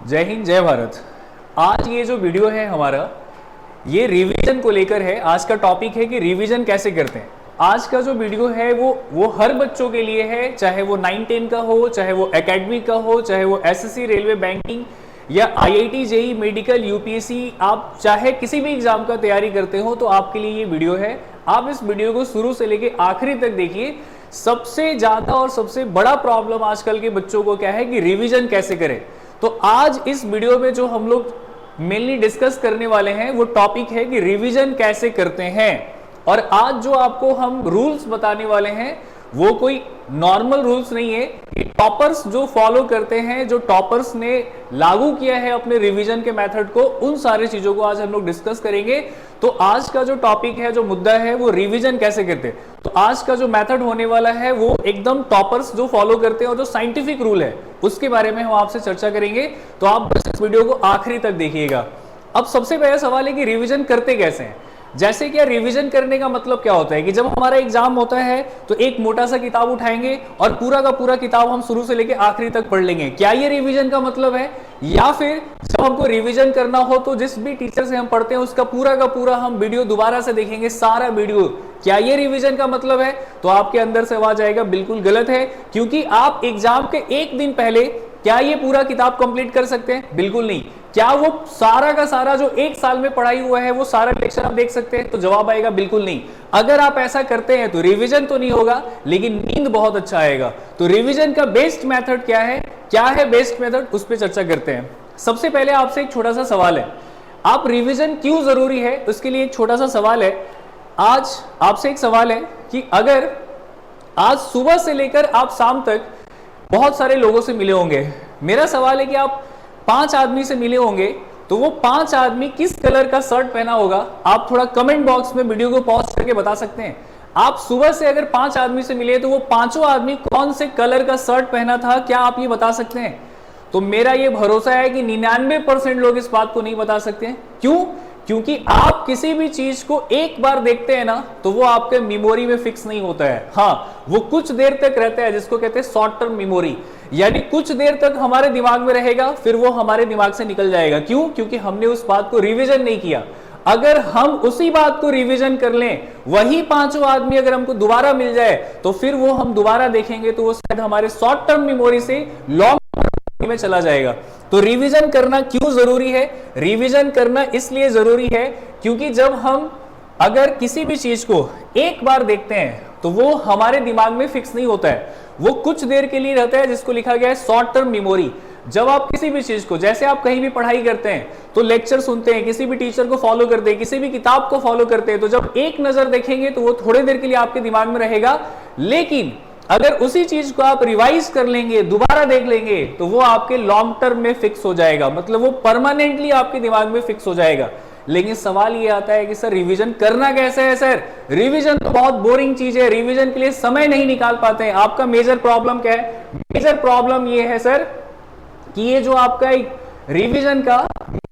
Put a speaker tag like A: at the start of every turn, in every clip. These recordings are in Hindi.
A: जय हिंद जय भारत। आज ये जो वीडियो है हमारा, ये रिवीजन को लेकर है। आज का टॉपिक है कि रिवीजन कैसे करते हैं। आज का जो वीडियो है वो हर बच्चों के लिए है, चाहे वो 9-10 का हो, चाहे वो एकेडमिक का हो, चाहे वो एसएससी, रेलवे, बैंकिंग या आईआईटी, जेई, मेडिकल, यूपीएससी, आप चाहे किसी भी एग्जाम का तैयारी करते हो तो आपके लिए ये वीडियो है। आप इस वीडियो को शुरू से लेके आखिरी तक देखिए। सबसे ज्यादा और सबसे बड़ा प्रॉब्लम आजकल के बच्चों को क्या है कि रिवीजन कैसे करें। तो आज इस वीडियो में जो हम लोग मेनली डिस्कस करने वाले हैं वो टॉपिक है कि रिवीजन कैसे करते हैं। और आज जो आपको हम रूल्स बताने वाले हैं वो कोई नॉर्मल रूल्स नहीं है। टॉपर्स जो फॉलो करते हैं, जो टॉपर्स ने लागू किया है अपने रिवीजन के मेथड को, उन सारी चीजों को आज हम लोग डिस्कस करेंगे। तो आज का जो टॉपिक है, जो मुद्दा है, वो रिवीजन कैसे करते हैं। तो आज का जो मेथड होने वाला है वो एकदम टॉपर्स जो फॉलो करते हैं और जो साइंटिफिक रूल है उसके बारे में हम आपसे चर्चा करेंगे। तो आप बस इस वीडियो को आखिरी तक देखिएगा। अब सबसे पहला सवाल है कि रिवीजन करते कैसे हैं। जैसे कि रिवीजन करने का मतलब क्या होता है कि जब हमारा एग्जाम होता है तो एक मोटा सा किताब उठाएंगे और पूरा का पूरा किताब हम शुरू से लेके आखिरी तक पढ़ लेंगे। क्या ये रिवीजन का मतलब है? या फिर जब हमको रिवीजन करना हो तो जिस भी टीचर से हम पढ़ते हैं उसका पूरा का पूरा हम वीडियो दोबारा से देखेंगे, सारा वीडियो। क्या ये रिवीजन का मतलब है? तो आपके अंदर से आवाज आएगा बिल्कुल गलत है, क्योंकि आप एग्जाम के एक दिन पहले क्या ये पूरा किताब कंप्लीट कर सकते हैं? बिल्कुल नहीं। क्या वो सारा का सारा जो एक साल में पढ़ाई हुआ है वो सारा लेक्चर आप देख सकते हैं? तो जवाब आएगा बिल्कुल नहीं। अगर आप ऐसा करते हैं तो रिवीजन तो नहीं होगा, लेकिन नींद बहुत अच्छा आएगा। तो रिवीजन का बेस्ट मेथड क्या है? क्या है बेस्ट मेथड, उस पर चर्चा करते हैं। सबसे पहले आपसे एक छोटा सा सवाल है, आप रिवीजन क्यों जरूरी है उसके लिए एक छोटा सा सवाल है। आज आपसे एक सवाल है कि अगर आज सुबह से लेकर आप शाम तक बहुत सारे लोगों से मिले होंगे, मेरा सवाल है कि आप 5 आदमी से मिले होंगे, तो वो 5 आदमी किस कलर का शर्ट पहना होगा? आप थोड़ा कमेंट बॉक्स में वीडियो को पॉज करके बता सकते हैं। आप सुबह से अगर 5 आदमी से मिले तो वो पांचों आदमी कौन से कलर का शर्ट पहना था, क्या आप ये बता सकते हैं? तो मेरा ये भरोसा है कि 99% लोग इस बात को नहीं बता सकते हैं। क्यों? क्योंकि आप किसी भी चीज को एक बार देखते हैं ना तो वो आपके मेमोरी में फिक्स नहीं होता है। हाँ, वो कुछ देर तक रहता है, जिसको कहते हैं शॉर्ट टर्म मेमोरी, यानी कुछ देर तक हमारे दिमाग में रहेगा, फिर वो हमारे दिमाग से निकल जाएगा। क्यों? क्योंकि हमने उस बात को रिवीजन नहीं किया। अगर हम उसी बात को रिवीजन कर लें, वही पांचों आदमी अगर हमको दोबारा मिल जाए तो फिर वो हम दोबारा देखेंगे तो वो शायद हमारे शॉर्ट टर्म मेमोरी से लॉन्ग में चला जाएगा। तो रिवीजन करना क्यों जरूरी है? रिवीजन करना इसलिए जरूरी है क्योंकि जब हम अगर किसी भी चीज को एक बार देखते हैं तो वो हमारे दिमाग में फिक्स नहीं होता है, वो कुछ देर के लिए रहता है, जिसको लिखा गया है शॉर्ट टर्म मेमोरी। जब आप किसी भी चीज को, जैसे आप कहीं भी पढ़ाई करते हैं तो लेक्चर सुनते हैं, किसी भी टीचर को फॉलो करते हैं, किसी भी किताब को फॉलो करते हैं, तो जब एक नजर देखेंगे तो वो थोड़ी देर के लिए आपके दिमाग में रहेगा। लेकिन अगर उसी चीज को आप रिवाइज कर लेंगे, दोबारा देख लेंगे, तो वो आपके लॉन्ग टर्म में फिक्स हो जाएगा, मतलब वो परमानेंटली आपके दिमाग में फिक्स हो जाएगा। लेकिन सवाल ये आता है कि सर रिवीजन करना कैसे है? सर रिवीजन तो बहुत बोरिंग चीज है, रिवीजन के लिए समय नहीं निकाल पाते हैं। आपका मेजर प्रॉब्लम क्या है? मेजर प्रॉब्लम ये है सर कि ये जो आपका रिवीजन का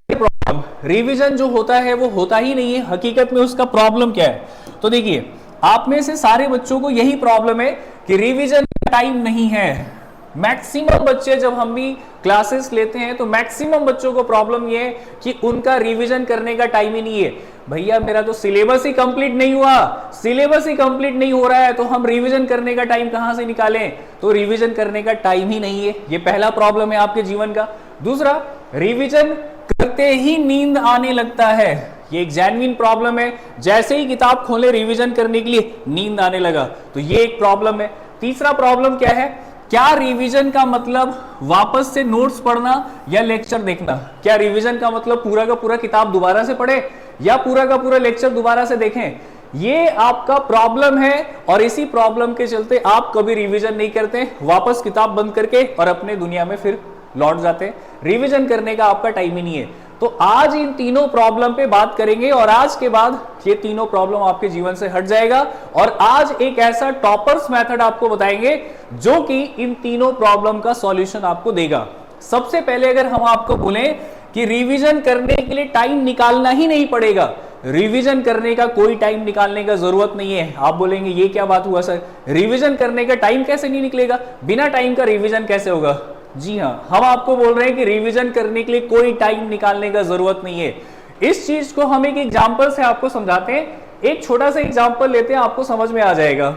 A: प्रॉब्लम, रिवीजन जो होता है वो होता ही नहीं है। हकीकत में उसका प्रॉब्लम क्या है? तो देखिए, आप में से सारे बच्चों को यही प्रॉब्लम है कि रिवीजन टाइम नहीं है। मैक्सिमम बच्चे, जब हम भी क्लासेस लेते हैं तो मैक्सिमम बच्चों को प्रॉब्लम ये है कि उनका रिवीजन करने का टाइम ही नहीं है। भैया मेरा तो सिलेबस ही कंप्लीट नहीं हुआ, सिलेबस ही कंप्लीट नहीं हो रहा है, तो हम रिवीजन करने का टाइम कहां से निकालें? तो रिवीजन करने का टाइम ही नहीं है। ये पहला प्रॉब्लम है आपके जीवन का। दूसरा, रिवीजन करते ही नींद आने लगता है, ये एक जेन्युइन प्रॉब्लम है। जैसे ही किताब खोले रिवीजन करने के लिए नींद आने लगा, तो ये एक प्रॉब्लम है। तीसरा प्रॉब्लम क्या है? क्या रिवीजन का मतलब वापस से नोट्स पढ़ना या लेक्चर देखना? क्या रिवीजन का मतलब पूरा का पूरा किताब दोबारा से पढ़े या पूरा का पूरा लेक्चर दोबारा से देखें? ये आपका प्रॉब्लम है और इसी प्रॉब्लम के चलते आप कभी रिवीजन नहीं करते, वापस किताब बंद करके और अपने दुनिया में फिर लौट जाते हैं। रिवीजन करने का आपका टाइम ही नहीं है। तो आज इन तीनों प्रॉब्लम पे बात करेंगे और आज के बाद ये तीनों प्रॉब्लम आपके जीवन से हट जाएगा। और आज एक ऐसा टॉपर्स मेथड आपको बताएंगे जो कि इन तीनों प्रॉब्लम का सॉल्यूशन आपको देगा। सबसे पहले अगर हम आपको बोलें कि रिवीजन करने के लिए टाइम निकालना ही नहीं पड़ेगा, रिवीजन करने का कोई टाइम निकालने का जरूरत नहीं है। आप बोलेंगे ये क्या बात हुआ सर, रिवीजन करने का टाइम कैसे नहीं निकलेगा? बिना टाइम का रिवीजन कैसे होगा? जी हाँ, हम आपको बोल रहे हैं कि रिवीजन करने के लिए कोई टाइम निकालने का जरूरत नहीं है। इस चीज को हम एक एग्जांपल से आपको समझाते हैं। एक छोटा सा एग्जांपल लेते हैं, आपको समझ में आ जाएगा।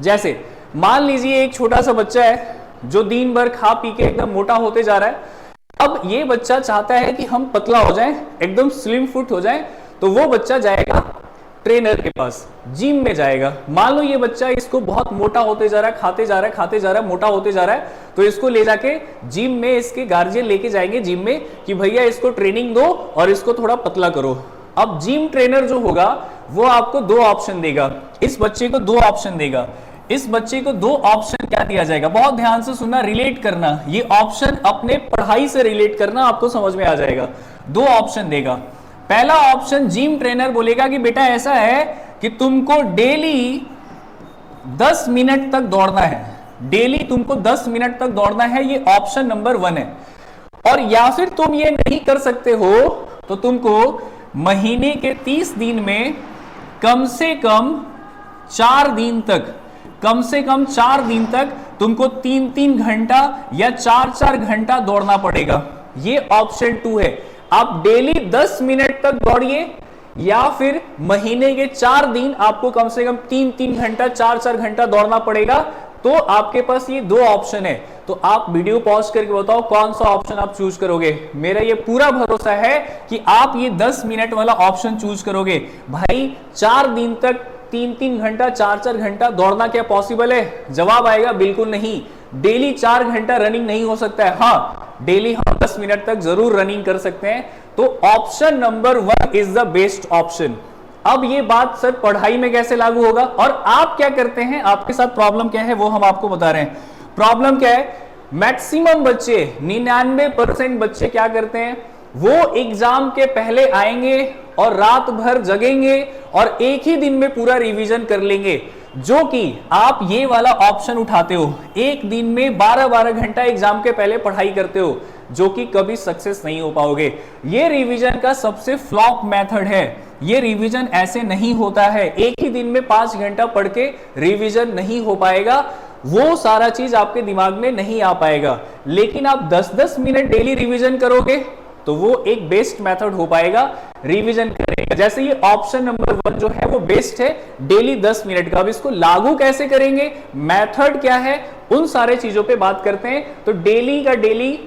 A: जैसे मान लीजिए एक छोटा सा बच्चा है जो दिन भर खा पी के एकदम मोटा होते जा रहा है। अब ये बच्चा चाहता है कि हम पतला हो जाएं, एकदम स्लिम फिट हो जाएं, तो वो बच्चा जाएगा ट्रेनर के पास, जिम में जाएगा। मान लो ये बच्चा इसको बहुत मोटा होते जा रहा है, खाते जा रहा है, मोटा होते जा रहा है, तो इसको ले जाके जिम में इसके गार्जियन लेके जाएंगे जिम में कि भैया इसको ट्रेनिंग दो और इसको थोड़ा पतला करो। अब जिम ट्रेनर जो होगा वो आपको दो ऑप्शन देगा, इस बच्चे को दो ऑप्शन देगा। इस बच्चे को दो ऑप्शन क्या दिया जाएगा, बहुत ध्यान से सुनना, रिलेट करना, ये ऑप्शन अपने पढ़ाई से रिलेट करना, आपको समझ में आ जाएगा। दो ऑप्शन देगा। पहला ऑप्शन जिम ट्रेनर बोलेगा कि बेटा ऐसा है कि तुमको डेली 10 मिनट तक दौड़ना है, डेली तुमको 10 मिनट तक दौड़ना है, ये ऑप्शन नंबर 1 है। और या फिर तुम ये नहीं कर सकते हो तो तुमको महीने के 30 दिन में कम से कम 4 दिन तक, कम से कम 4 दिन तक तुमको 3-3 घंटा या 4-4 घंटा दौड़ना पड़ेगा। ये ऑप्शन 2 है। आप डेली 10 मिनट तक दौड़िए या फिर महीने के 4 दिन आपको कम से कम 3-3 घंटा 4-4 घंटा दौड़ना पड़ेगा। तो आपके पास ये दो ऑप्शन है। तो आप वीडियो पॉज करके बताओ कौन सा ऑप्शन आप चूज करोगे। मेरा ये पूरा भरोसा है कि आप ये 10 मिनट वाला ऑप्शन चूज करोगे। भाई 4 दिन तक 3-3 घंटा 4-4 घंटा दौड़ना क्या पॉसिबल है? जवाब आएगा बिल्कुल नहीं। डेली 4 घंटा रनिंग नहीं हो सकता है। हाँ, डेली हम 10 मिनट तक जरूर रनिंग कर सकते हैं। तो option number 1 is the best option. अब ये बात सर पढ़ाई में कैसे लागू होगा और आप क्या करते हैं, आपके साथ प्रॉब्लम क्या है वो हम आपको बता रहे हैं। प्रॉब्लम क्या है, मैक्सिमम बच्चे 99% बच्चे क्या करते हैं, वो एग्जाम के पहले आएंगे और रात भर जगेंगे और एक ही दिन में पूरा रिवीजन कर लेंगे। जो कि आप ये वाला ऑप्शन उठाते हो, एक दिन में 12-12 घंटा एग्जाम के पहले पढ़ाई करते हो, जो कि कभी सक्सेस नहीं हो पाओगे। ये रिवीजन का सबसे फ्लॉप मेथड है। ये रिवीजन ऐसे नहीं होता है। एक ही दिन में 5 घंटा पढ़ के रिवीजन नहीं हो पाएगा, वो सारा चीज आपके दिमाग में नहीं आ पाएगा। लेकिन आप 10-10 मिनट डेली रिवीजन करोगे तो वो एक बेस्ट मेथड हो पाएगा रिवीजन करने का। जैसे ये ऑप्शन नंबर 1 जो है वो बेस्ट है, डेली 10 मिनट का। अब इसको लागू कैसे करेंगे, मेथड क्या है, उन सारे चीजों पे बात करते हैं। तो डेली का डेली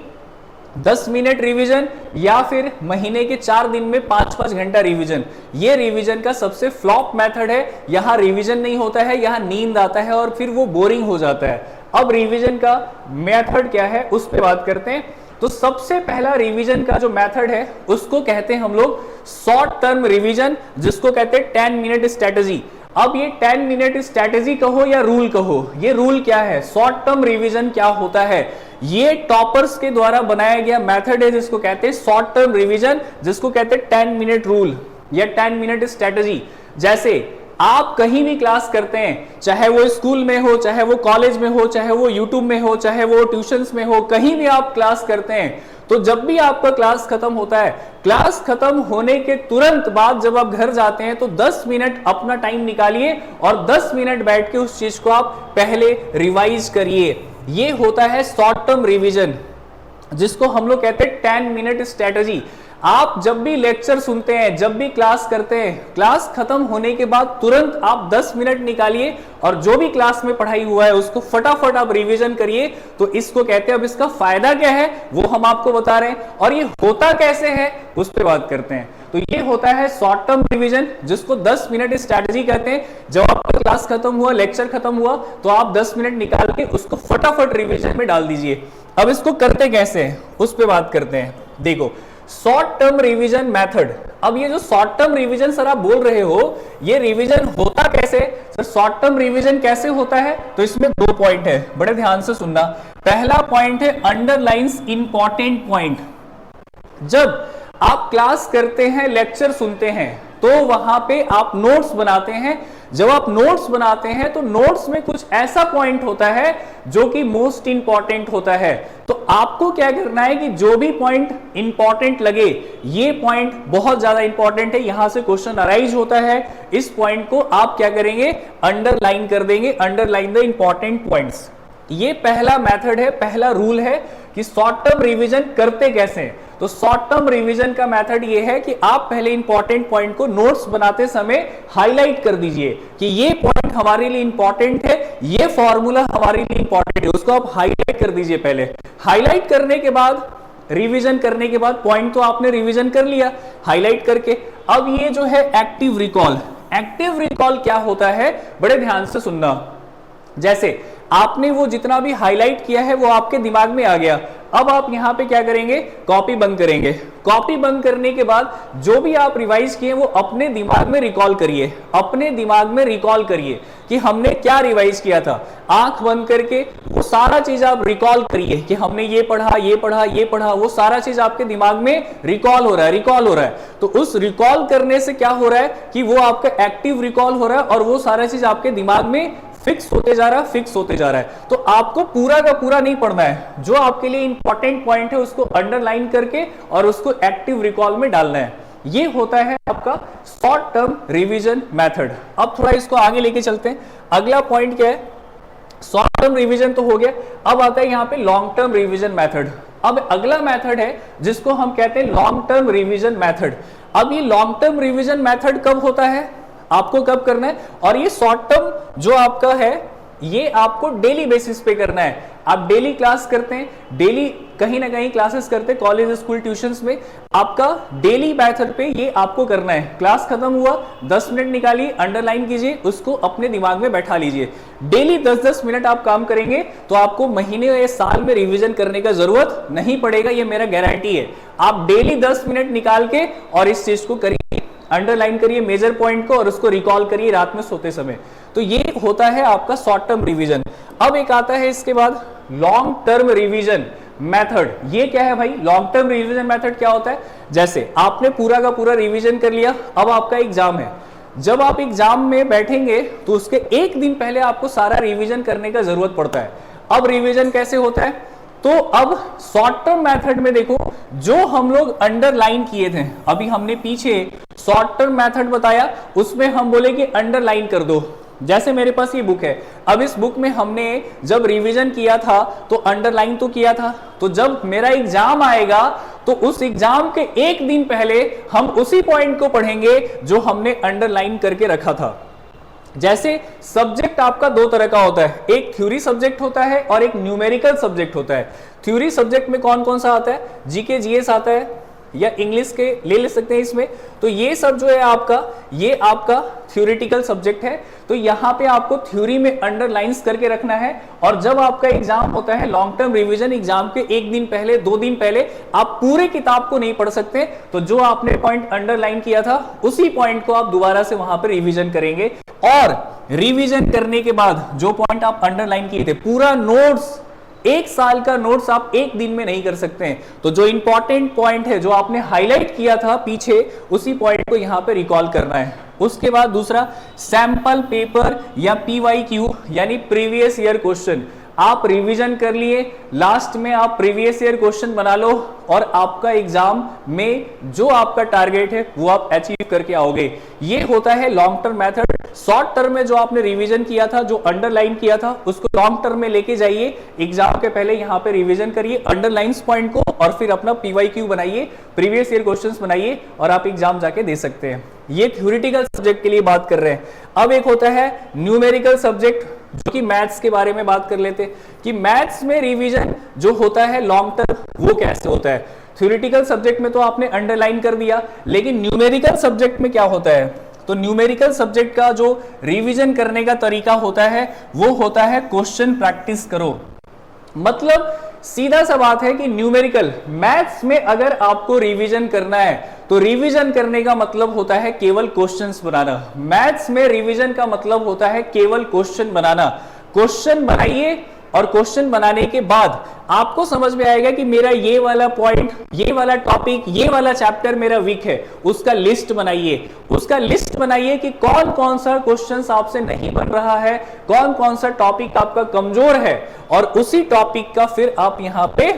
A: 10 मिनट रिवीजन या फिर महीने के 4 दिन में 5-5 घंटा रिवीजन, ये रिवीजन का सबसे फ्लॉप मेथड है। यहां रिवीजन नहीं होता है, यहां नींद आता है और फिर वो बोरिंग हो जाता है। अब रिवीजन का मेथड क्या है उस पर बात करते हैं। तो सबसे पहला रिवीजन का जो मेथड है उसको कहते हैं हम लोग शॉर्ट टर्म रिवीजन, जिसको कहते हैं 10 मिनट स्ट्रेटजी। अब ये 10 मिनट स्ट्रेटजी कहो या रूल कहो, ये रूल क्या है, शॉर्ट टर्म रिवीजन क्या होता है, ये टॉपर्स के द्वारा बनाया गया मेथड है जिसको कहते हैं शॉर्ट टर्म रिवीजन, जिसको कहते हैं 10 मिनट रूल या 10 मिनट स्ट्रेटजी। जैसे आप कहीं भी क्लास करते हैं, चाहे वो स्कूल में हो, चाहे वो कॉलेज में हो, चाहे वो यूट्यूब में हो, चाहे वो ट्यूशंस में हो, कहीं भी आप क्लास करते हैं, तो जब भी आपका क्लास खत्म होता है, क्लास खत्म होने के तुरंत बाद जब आप घर जाते हैं तो 10 मिनट अपना टाइम निकालिए और 10 मिनट बैठ के उस चीज को आप पहले रिवाइज करिए। ये होता है शॉर्ट टर्म रिवीजन, जिसको हम लोग कहते हैं 10 मिनट स्ट्रेटजी। आप जब भी लेक्चर सुनते हैं, जब भी क्लास करते हैं, क्लास खत्म होने के बाद तुरंत आप 10 मिनट निकालिए और जो भी क्लास में पढ़ाई हुआ है उसको फटाफट आप रिवीजन करिए। तो इसको कहते हैं, अब इसका फायदा क्या है वो हम आपको बता रहे हैं और ये होता कैसे है उस पर बात करते हैं। तो ये होता है शॉर्ट टर्म रिवीजन, जिसको 10 मिनट स्ट्रेटजी कहते हैं। जब आपका क्लास खत्म हुआ, लेक्चर खत्म हुआ, तो आप 10 मिनट निकाल के उसको फटाफट रिवीजन में डाल दीजिए। अब इसको करते कैसे हैं उस पर बात करते हैं। देखो, शॉर्ट टर्म रिवीजन मेथड। अब ये जो शॉर्ट टर्म रिवीजन सर आप बोल रहे हो, ये रिवीजन होता कैसे सर, शॉर्ट टर्म रिवीजन कैसे होता है, तो इसमें 2 पॉइंट है, बड़े ध्यान से सुनना। पहला पॉइंट है अंडरलाइंस इंपॉर्टेंट पॉइंट। जब आप क्लास करते हैं, लेक्चर सुनते हैं, तो वहां पे आप नोट्स बनाते हैं। जब आप नोट्स बनाते हैं तो नोट्स में कुछ ऐसा पॉइंट होता है जो कि मोस्ट इंपॉर्टेंट होता है। तो आपको क्या करना है कि जो भी पॉइंट इंपॉर्टेंट लगे, ये पॉइंट बहुत ज्यादा इंपॉर्टेंट है, यहां से क्वेश्चन अराइज होता है, इस पॉइंट को आप क्या करेंगे, अंडरलाइन कर देंगे, अंडरलाइन द इंपॉर्टेंट पॉइंट्स। ये पहला मेथड है, पहला रूल है कि शॉर्ट टर्म रिवीजन करते कैसे हैं। तो शॉर्ट टर्म रिवीजन का मेथड ये है कि आप पहले इंपॉर्टेंट पॉइंट को नोट्स बनाते समय हाईलाइट कर दीजिए कि ये पॉइंट हमारे लिए इंपॉर्टेंट है, ये फॉर्मूला हमारे लिए इंपॉर्टेंट है, उसको आप हाईलाइट कर दीजिए। पहले हाईलाइट करने के बाद, रिवीजन करने के बाद, पॉइंट तो आपने रिवीजन कर लिया हाईलाइट करके, अब ये जो है एक्टिव रिकॉल। एक्टिव रिकॉल क्या होता है, बड़े ध्यान से सुनना। जैसे आपने वो जितना भी हाईलाइट किया है वो आपके दिमाग में आ गया, अब आप यहां पे क्या करेंगे, कॉपी बंद करेंगे। कॉपी बंद करने के बाद जो भी आप रिवाइज किए वो अपने दिमाग में रिकॉल करिए, अपने दिमाग में रिकॉल करिए कि हमने क्या रिवाइज किया था। आंख बंद करके वो सारा चीज आप रिकॉल करिए कि हमने ये पढ़ा, ये पढ़ा, ये पढ़ा, वो सारा चीज आपके दिमाग में रिकॉल हो रहा है, रिकॉल हो रहा है। तो उस रिकॉल करने से क्या हो रहा है कि वो आपका एक्टिव रिकॉल हो रहा है और वो सारा चीज आपके दिमाग में फिक्स होते जा रहा है, फिक्स होते जा रहा है। तो आपको पूरा का पूरा नहीं पढ़ना है, जो आपके लिए इंपॉर्टेंट पॉइंट है उसको अंडरलाइन करके और उसको एक्टिव रिकॉल में डालना है। ये होता है आपका शॉर्ट टर्म रिवीजन मेथड। अब थोड़ा इसको आगे लेके चलते हैं। अगला पॉइंट क्या है, शॉर्ट टर्म रिवीजन तो हो गया, अब आता है यहाँ पे लॉन्ग टर्म रिवीजन मेथड। अब अगला मेथड है जिसको हम कहते हैं लॉन्ग टर्म रिवीजन मेथड। अब ये लॉन्ग टर्म रिवीजन मेथड कब होता है, आपको कब करना है, और ये शॉर्ट टर्म जो आपका है ये आपको डेली बेसिस पे करना है। आप डेली क्लास करते हैं, डेली कहीं ना कहीं क्लासेस करते हैं, कॉलेज, स्कूल, ट्यूशंस में, आपका डेली मेथड पे ये आपको करना है। क्लास खत्म हुआ, 10 मिनट निकालिए, अंडरलाइन कीजिए, उसको अपने दिमाग में बैठा लीजिए। डेली 10-10 मिनट आप काम करेंगे तो आपको महीने या साल में रिवीजन करने का जरूरत नहीं पड़ेगा, ये मेरा गारंटी है। आप डेली 10 मिनट निकाल के और इस चीज को करिए, अंडरलाइन करिए मेजर पॉइंट को और उसको रिकॉल करिए रात में सोते समय। तो ये होता है आपका शॉर्ट टर्म रिवीजन। अब एक आता है इसके बाद लॉन्ग टर्म रिवीजन मेथड। ये क्या है भाई, लॉन्ग टर्म रिवीजन मेथड क्या होता है, जैसे आपने पूरा का पूरा रिवीजन कर लिया, अब आपका एग्जाम है। जब आप एग्जाम में बैठेंगे तो उसके एक दिन पहले आपको सारा रिवीजन करने का जरूरत पड़ता है। अब रिवीजन कैसे होता है, तो अब शॉर्ट टर्म मेथड में देखो, जो हम लोग अंडरलाइन किए थे, अभी हमने पीछे शॉर्ट टर्म मेथड बताया, उसमें हम बोले कि अंडरलाइन कर दो। जैसे मेरे पास ये बुक है, अब इस बुक में हमने जब रिवीजन किया था तो अंडरलाइन तो किया था, तो जब मेरा एग्जाम आएगा तो उस एग्जाम के एक दिन पहले हम उसी पॉइंट को पढ़ेंगे जो हमने अंडरलाइन करके रखा था। जैसे सब्जेक्ट आपका दो तरह का होता है, एक थ्योरी सब्जेक्ट होता है और एक न्यूमेरिकल सब्जेक्ट होता है। थ्योरी सब्जेक्ट में कौन कौन सा आता है, जीके, जीएस आता है, या इंग्लिश के ले सकते हैं इसमें। तो ये सब जो है आपका, ये आपका थ्योरेटिकल सब्जेक्ट है। तो यहाँ पे आपको थ्योरी में अंडरलाइंस करके रखना है, और जब आपका एग्जाम होता है लॉन्ग टर्म रिवीजन, एग्जाम के एक दिन पहले, 2 दिन पहले आप पूरे किताब को नहीं पढ़ सकते, तो जो आपने पॉइंट अंडरलाइन किया था उसी पॉइंट को आप दोबारा से वहां पर रिवीजन करेंगे। और रिवीजन करने के बाद जो पॉइंट आप अंडरलाइन किए थे, पूरा नोट्स, 1 साल का नोट्स आप एक दिन में नहीं कर सकते हैं। तो जो इंपॉर्टेंट पॉइंट है, जो आपने हाईलाइट किया था पीछे, उसी पॉइंट को यहां पे रिकॉल करना है। उसके बाद दूसरा सैंपल पेपर या PYQ यानी प्रीवियस ईयर क्वेश्चन। आप रिवीजन कर लिए, लास्ट में आप प्रीवियस ईयर क्वेश्चन बना लो और आपका एग्जाम में जो आपका टारगेट है वो आप अचीव करके आओगे। ये होता है long term method. Short term में जो आपने रिवीजन किया था, जो अंडरलाइन किया था, उसको लॉन्ग टर्म में लेके जाइए, एग्जाम के पहले यहाँ पे रिवीजन करिए अंडरलाइंस पॉइंट को, और फिर अपना PYQ बनाइए, प्रीवियस ईयर क्वेश्चंस बनाइए, और आप एग्जाम जाके दे सकते हैं। ये थ्योरेटिकल सब्जेक्ट के लिए बात कर रहे हैं। अब एक होता है न्यूमेरिकल सब्जेक्ट, जो कि मैथ्स के बारे में बात कर लेते हैं कि मैथ्स में रिवीजन जो होता है लॉन्ग टर्म, वो कैसे होता है। थ्योरेटिकल सब्जेक्ट में तो आपने अंडरलाइन कर दिया, लेकिन न्यूमेरिकल सब्जेक्ट में क्या होता है, तो न्यूमेरिकल सब्जेक्ट का जो रिवीजन करने का तरीका होता है वो होता है क्वेश्चन प्रैक्टिस करो। मतलब सीधा सा बात है कि न्यूमेरिकल मैथ्स में अगर आपको रिवीजन करना है तो रिवीजन करने का मतलब होता है केवल क्वेश्चंस बनाना। मैथ्स में रिवीजन का मतलब होता है केवल क्वेश्चन बनाना। क्वेश्चन बनाइए, और क्वेश्चन बनाने के बाद आपको समझ में आएगा कि मेरा ये वाला पॉइंट, ये वाला टॉपिक, ये वाला चैप्टर मेरा वीक है, उसका लिस्ट बनाइए। उसका लिस्ट बनाइए कि कौन कौन सा क्वेश्चंस आपसे नहीं बन रहा है, कौन कौन सा टॉपिक आपका कमजोर है, और उसी टॉपिक का फिर आप यहां पे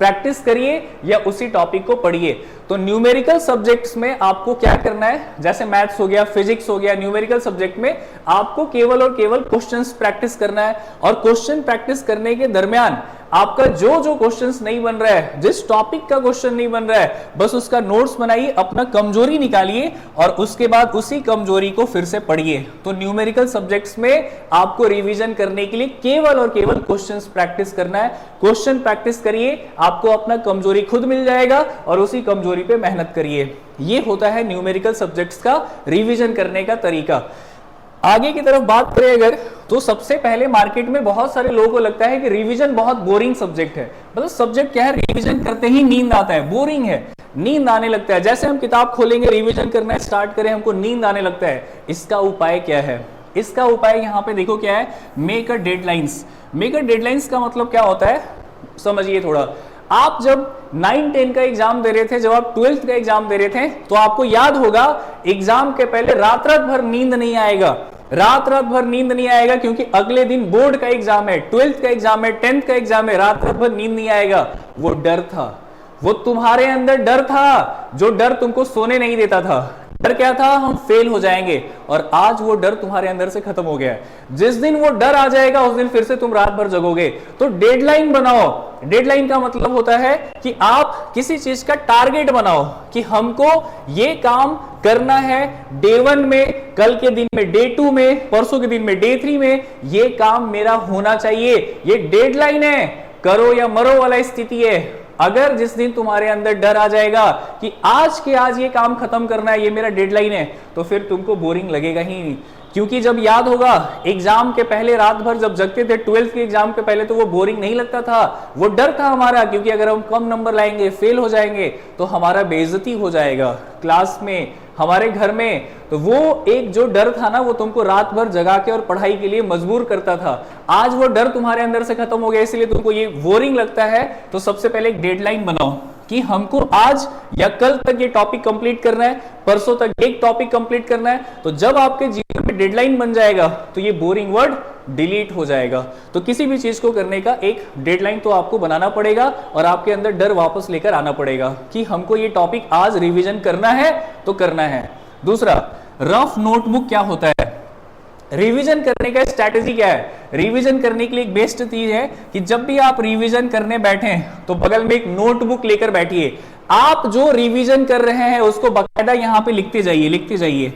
A: प्रैक्टिस करिए या उसी टॉपिक को पढ़िए। तो न्यूमेरिकल सब्जेक्ट्स में आपको क्या करना है, जैसे मैथ्स हो गया, फिजिक्स हो गया, न्यूमेरिकल सब्जेक्ट में आपको केवल और केवल क्वेश्चंस प्रैक्टिस करना है। और क्वेश्चन प्रैक्टिस करने के दरमियान आपका जो जो क्वेश्चंस नहीं बन रहा है, जिस टॉपिक का क्वेश्चन नहीं बन रहा है, बस उसका नोट्स बनाइए, अपना कमजोरी निकालिए और उसके बाद उसी कमजोरी को फिर से पढ़िए। तो न्यूमेरिकल सब्जेक्ट्स में आपको रिवीजन करने के लिए केवल और केवल क्वेश्चंस प्रैक्टिस करना है। क्वेश्चन प्रैक्टिस करिए, आपको अपना कमजोरी खुद मिल जाएगा और उसी कमजोरी पे मेहनत करिए। ये होता है न्यूमेरिकल सब्जेक्ट्स का रिवीजन करने का तरीका। आगे की तरफ बात करें अगर, तो सबसे पहले मार्केट में बहुत सारे लोगों को लगता है कि रिवीजन बहुत बोरिंग सब्जेक्ट है। मतलब सब्जेक्ट क्या है, रिवीजन करते ही नींद आता है, बोरिंग है, नींद आने लगता है। जैसे हम किताब खोलेंगे, रिवीजन करना स्टार्ट करें, हमको नींद आने लगता है। इसका उपाय क्या है? इसका उपाय यहाँ पे देखो क्या है, make a deadlines. Make a deadlines का मतलब क्या होता है, समझिए थोड़ा। आप जब 9-10 का एग्जाम दे रहे थे, जब आप 12th का एग्जाम दे रहे थे, तो आपको याद होगा एग्जाम के पहले रात रात भर नींद नहीं आएगा, रात रात भर नींद नहीं आएगा, क्योंकि अगले दिन बोर्ड का एग्जाम है, 12th का एग्जाम है, 10th का एग्जाम है, रात रात भर नींद नहीं आएगा। वो डर था, वो तुम्हारे अंदर डर था, जो डर तुमको सोने नहीं देता था। डर क्या था? हम फेल हो जाएंगे। और आज वो डर तुम्हारे अंदर से खत्म हो गया है। जिस दिन वो डर आ जाएगा उस दिन फिर से तुम रात भर जगोगे। तो डेडलाइन बनाओ। डेडलाइन का मतलब होता है कि आप किसी चीज का टारगेट बनाओ कि हमको ये काम करना है डे 1 में, कल के दिन में डे 2 में, परसों के दिन में डे 3 में, ये काम मेरा होना चाहिए। ये डेडलाइन है, करो या मरो वाला स्थिति है। अगर जिस दिन तुम्हारे अंदर डर आ जाएगा कि आज के आज ये काम खत्म करना है, ये मेरा डेडलाइन है, तो फिर तुमको बोरिंग लगेगा ही नहीं। क्योंकि जब याद होगा एग्जाम के पहले रात भर जब जगते थे 12th के एग्जाम के पहले, तो वो बोरिंग नहीं लगता था, वो डर था हमारा, क्योंकि अगर हम कम नंबर लाएंगे, फेल हो जाएंगे, तो हमारा बेइज्जती हो जाएगा क्लास में, हमारे घर में। तो वो एक जो डर था ना, वो तुमको रात भर जगा के और पढ़ाई के लिए मजबूर करता था। आज वो डर तुम्हारे अंदर से खत्म हो गया, इसलिए तुमको ये बोरिंग लगता है। तो सबसे पहले एक डेडलाइन बनाओ कि हमको आज या कल तक ये टॉपिक कंप्लीट करना है, परसों तक एक टॉपिक कंप्लीट करना है। तो जब आपके जीवन में डेडलाइन बन जाएगा तो ये बोरिंग वर्ड डिलीट हो जाएगा। तो किसी भी चीज को करने का एक डेडलाइन तो आपको बनाना पड़ेगा और आपके अंदर डर वापस लेकर आना पड़ेगा कि हमको ये टॉपिक आज रिवीजन करना है तो करना है। दूसरा, रफ नोटबुक क्या होता है? रिवीजन करने का स्ट्रैटेजी क्या है? रिवीजन करने के लिए एक बेस्ट चीज है कि जब भी आप रिवीजन करने बैठे तो बगल में एक नोटबुक लेकर बैठिए। आप जो रिवीजन कर रहे हैं उसको बाकायदा यहां पे लिखते जाइए, लिखते जाइए।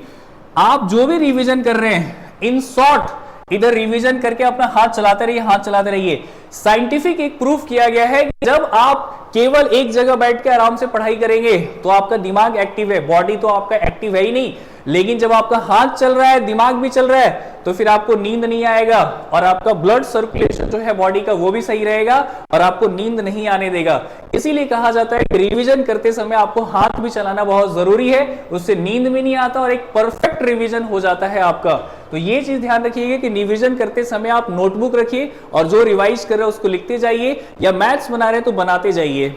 A: आप जो भी रिवीजन कर रहे हैं, इन शॉर्ट इधर रिवीजन करके अपना हाथ चलाते रहिए, हाथ चलाते रहिए। साइंटिफिक एक प्रूफ किया गया है कि जब आप केवल एक जगह बैठ के आराम से पढ़ाई करेंगे तो आपका दिमाग एक्टिव है, बॉडी तो आपका एक्टिव है ही नहीं, लेकिन जब आपका हाथ चल रहा है, दिमाग भी चल रहा है, तो फिर आपको नींद नहीं आएगा और आपका ब्लड सर्कुलेशन जो है बॉडी का वो भी सही रहेगा और आपको नींद नहीं आने देगा। इसीलिए कहा जाता है कि रिवीजन करते समय आपको हाथ भी चलाना बहुत जरूरी है, उससे नींद भी नहीं आता और एक परफेक्ट रिवीजन हो जाता है आपका। तो ये चीज ध्यान रखिएगा कि रिवीजन करते समय आप नोटबुक रखिए और जो रिवाइज कर रहे हो उसको लिखते जाइए, या मैथ्स बना रहे तो बनाते जाइए।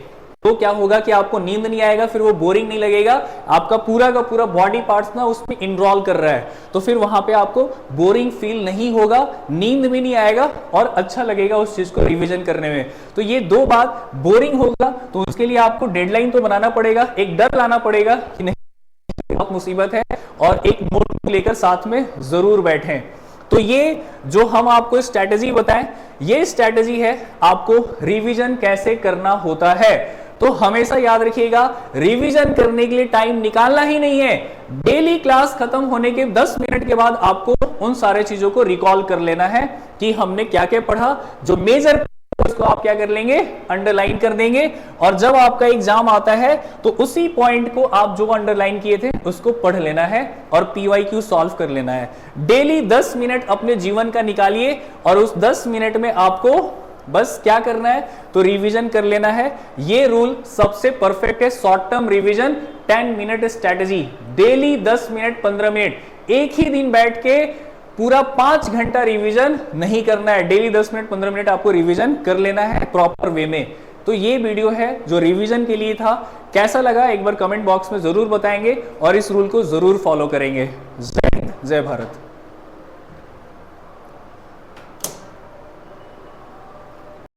A: तो क्या होगा कि आपको नींद नहीं आएगा, फिर वो बोरिंग नहीं लगेगा, आपका पूरा का पूरा बॉडी पार्ट्स ना उसमें इनरोल कर रहा है, तो फिर वहां पे आपको बोरिंग फील नहीं होगा, नींद भी नहीं आएगा और अच्छा लगेगा उस चीज को रिवीजन करने में। तो ये दो बात, बोरिंग होगा तो उसके लिए आपको डेडलाइन तो बनाना पड़ेगा, एक डर लाना पड़ेगा कि नहीं बहुत मुसीबत है, और एक नोटबुक लेकर साथ में जरूर बैठें। तो ये जो हम आपको स्ट्रैटेजी बताएं, ये स्ट्रैटेजी है आपको रिवीजन कैसे करना होता है। तो हमेशा याद रखिएगा, रिवीजन करने के लिए टाइम निकालना ही नहीं है। डेली क्लास खत्म होने के 10 मिनट के बाद आपको उन सारे चीजों को रिकॉल कर लेना है कि हमने क्या क्या पढ़ा। जो मेजर उसको आप क्या कर लेंगे, अंडरलाइन कर देंगे, और जब आपका एग्जाम आता है तो उसी पॉइंट को आप जो अंडरलाइन किए थे उसको पढ़ लेना है और PYQ सॉल्व कर लेना है। डेली 10 मिनट अपने जीवन का निकालिए और उस 10 मिनट में आपको बस क्या करना है, तो रिवीजन कर लेना है। ये रूल सबसे परफेक्ट है, short term revision 10 minute strategy. Daily 10 minute 15 minute, एक ही दिन बैठ के पूरा 5 घंटा रिवीजन नहीं करना है, डेली 10 मिनट 15 मिनट आपको रिवीजन कर लेना है प्रॉपर वे में। तो ये वीडियो है जो रिवीजन के लिए था। कैसा लगा एक बार कमेंट बॉक्स में जरूर बताएंगे और इस रूल को जरूर फॉलो करेंगे। जय हिंद, जय भारत।